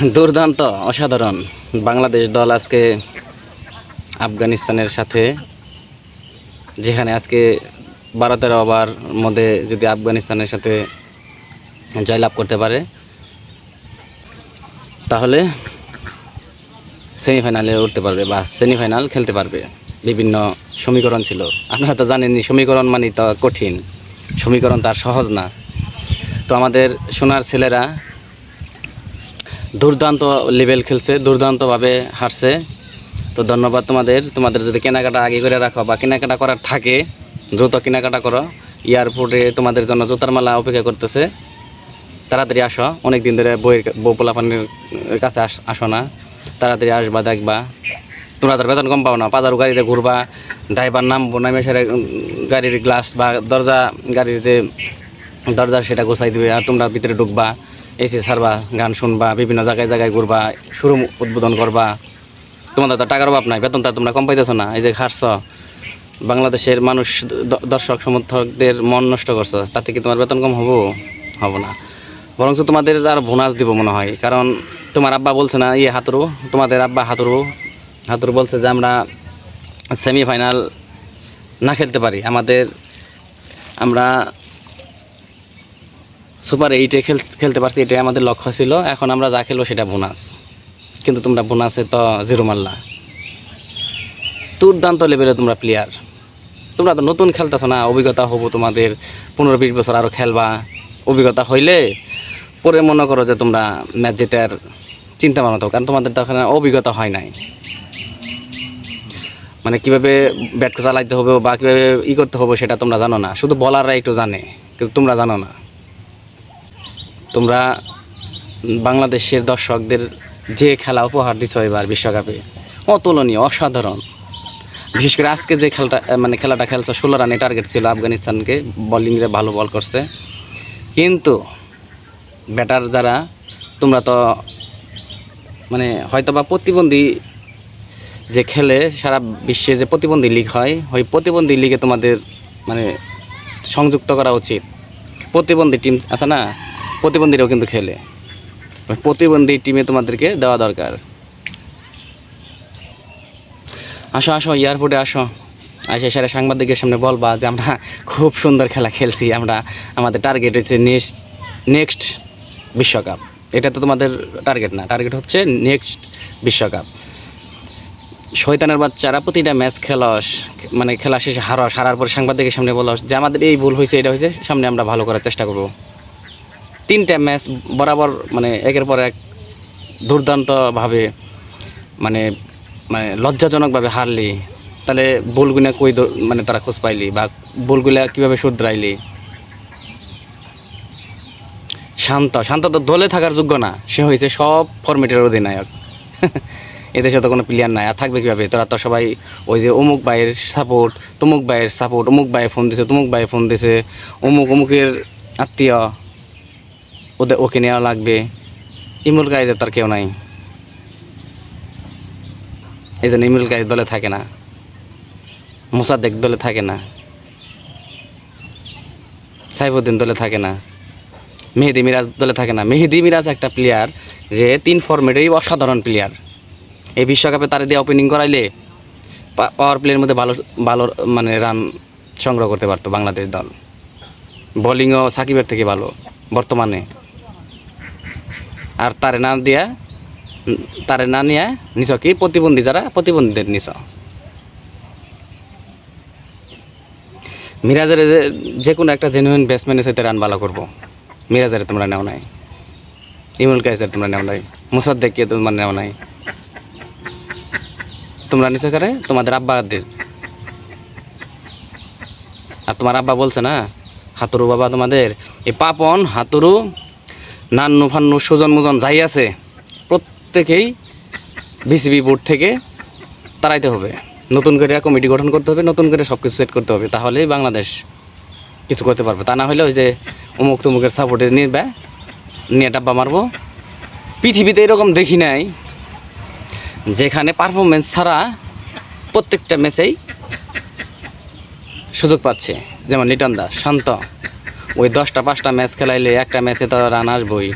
দুর্দান্ত, অসাধারণ বাংলাদেশ দল আজকে আফগানিস্তানের সাথে, যেখানে আজকে 12-13 ওভার মধ্যে যদি আফগানিস্তানের সাথে জয়লাভ করতে পারে তাহলে সেমিফাইনালে উঠতে পারবে বা সেমিফাইনাল খেলতে পারবে। বিভিন্ন সমীকরণ ছিল, আপনারা তো জানেনই, সমীকরণ মানে তো কঠিন, সমীকরণ তার সহজ না। তো আমাদের সোনার ছেলেরা দুর্দান্ত লেভেল খেলছে, দুর্দান্তভাবে হারছে। তো ধন্যবাদ তোমাদের যদি কেনাকাটা আগে করে রাখো বা কেনাকাটা করার থাকে দ্রুত কেনাকাটা করো। এয়ারপোর্টে তোমাদের জন্য জুতার মালা অপেক্ষা করতেছে, তাড়াতাড়ি আসো। অনেক দিন ধরে বউ পোলাপানের কাছে আসো না, তাড়াতাড়ি আসবা, দেখবা তোমরা তার বেতন কম পাও না। পাজারু গাড়িতে ঘুরবা, ড্রাইভার নামবো, নামে সেরে গাড়ির গ্লাস বা গাড়িতে দরজা সেটা গোছাই দিবে, আর তোমরা ভিতরে ঢুকবা, এসি ছাড়বা, গান শুনবা, বিভিন্ন জায়গায় ঘুরবা, শোরুম উদ্বোধন করবা। তোমাদের তো টাকার অভাব নাই, বেতনটা তোমরা কম পাইতেছো না। এই যে হারছ, বাংলাদেশের মানুষ, দর্শক সমর্থকদের মন নষ্ট করছো, তাতে কি তোমার বেতন কম হবো না, বরঞ্চ তোমাদের আর বোনাস দিব মনে হয়। কারণ তোমার আব্বা বলছে না, হাতুরু, তোমাদের আব্বা হাতুরু বলছে যে আমরা সেমিফাইনাল না খেলতে পারি, আমরা সুপার 8-এ খেলতে পারছি, এটাই আমাদের লক্ষ্য ছিল। এখন আমরা যা খেলবো সেটা বোনাস, কিন্তু তোমরা বোনাসে তো জিরো মারলা। দুর্দান্ত লেভেলে তোমরা প্লেয়ার, তোমরা তো নতুন খেলতেছো না, অভিজ্ঞতা হবো তোমাদের, 15-20 বছর আরও খেলবা, অভিজ্ঞতা হইলে পরে মনে করো যে তোমরা ম্যাচ জেতার চিন্তা ভাবনা, কারণ তোমাদের তো এখন অভিজ্ঞতা হয় নাই। মানে কীভাবে ব্যাট চালাইতে হবে বা কীভাবে করতে হবে সেটা তোমরা জানো না, শুধু বলাররা একটু জানে, কিন্তু তোমরা জানো না। তোমরা বাংলাদেশের দর্শকদের যে খেলা উপহার দিচ্ছ এবার বিশ্বকাপে, অতুলনীয়, অসাধারণ। বিশেষ করে আজকে যে খেলাটা খেলছে, 16 রানে টার্গেট ছিল আফগানিস্তানকে, বোলিংয়ে ভালো বল করছে, কিন্তু ব্যাটার যারা, তোমরা তো মানে হয়তো বা প্রতিবন্ধী যে খেলে, সারা বিশ্বে যে প্রতিবন্ধী লিগ হয়, ওই প্রতিবন্ধী লিগে তোমাদের মানে সংযুক্ত করা উচিত। প্রতিবন্ধী টিম আছে না, প্রতিবন্ধীরাও কিন্তু খেলে, ওই প্রতিবন্ধী টিমে তোমাদেরকে দেওয়া দরকার। আসো এয়ারপোর্টে আসো, সেরা সাংবাদিকের সামনে বলবা যে আমরা খুব সুন্দর খেলা খেলছি, আমাদের টার্গেট হচ্ছে নেক্সট বিশ্বকাপ। এটা তো তোমাদের টার্গেট না, টার্গেট হচ্ছে নেক্সট বিশ্বকাপ। শয়তানের বাচ্চারা, প্রতিটা ম্যাচ খেলস, খেলা শেষে হারার পর সাংবাদিকের সামনে বলস যে আমাদের এই ভুল হয়েছে, এটা হয়েছে, সামনে আমরা ভালো করার চেষ্টা করব। 3টা ম্যাচ বরাবর একের পর এক দুর্দান্তভাবে লজ্জাজনকভাবে হারলি, তাহলে বলগুলা কই তারা খোঁজ পাইলি, বা বলগুলা কীভাবে শুধরাইলি? শান্ত তো দলে থাকার যোগ্য না, সে হয়েছে সব ফরম্যাটের অধিনায়ক। এদেশে তো কোনো প্লেয়ার নাই, আর থাকবে কীভাবে? তোরা তো সবাই ওই যে অমুক ভাইয়ের সাপোর্ট, তমুক ভাইয়ের সাপোর্ট, অমুক ভাই ফোন দিছে, অমুকের আত্মীয়, ওকে নেওয়া লাগবে। ইমরুল কায়েদের তার কেউ নাই, এই জন্য ইমরুল কায়েদ দলে থাকে না, মোসাদ্দেক দলে থাকে না, সাইফুদ্দিন দলে থাকে না, মেহেদি মিরাজ দলে থাকে না। মেহেদি মিরাজ একটা প্লেয়ার যে 3 ফরম্যাটেরই অসাধারণ প্লেয়ার। এই বিশ্বকাপে তারা দিয়ে ওপেনিং করাইলে পাওয়ার প্লের মধ্যে ভালো রান সংগ্রহ করতে পারতো বাংলাদেশ দল। বোলিংও সাকিবের থেকে ভালো বর্তমানে। আর তারে না নিয়ে নিছ কি প্রতিবন্ধীদের নিছ। মিরাজের যে কোনো একটা জেনুইন ব্যাটসম্যানের সাথে রান ভালো করবো, মিরাজের তোমরা নেও নাই, ইমরুল কায়েসের তোমরা নেও নাই, মোসাদ্দেককে তোমরা নেও নাই, তোমরা নিচে করে তোমাদের আব্বাদের। আর তোমার আব্বা বলছে না, হাতুরু বাবা, তোমাদের এই পাপন, হাতুরু, নান্নু ফান্নু, সুজন মুজন যাই আছে, প্রত্যেকেই বিসিবি বোর্ড থেকে তাড়াইতে হবে, নতুন করে কমিটি গঠন করতে হবে, নতুন করে সব কিছু সেট করতে হবে, তাহলেই বাংলাদেশ কিছু করতে পারবে। তা না হলে ওই যে অমুক তমুকের সাপোর্টে নিয়ে ডাব্বা মারবো। পৃথিবীতে এরকম দেখি নাই যেখানে পারফরমেন্স ছাড়া প্রত্যেকটা ম্যাচেই সুযোগ পাচ্ছে। যেমন লিটন দাস, শান্ত, ওই 10টা 5টা ম্যাচ খেলাইলে একটা ম্যাচে তো রান আসবই।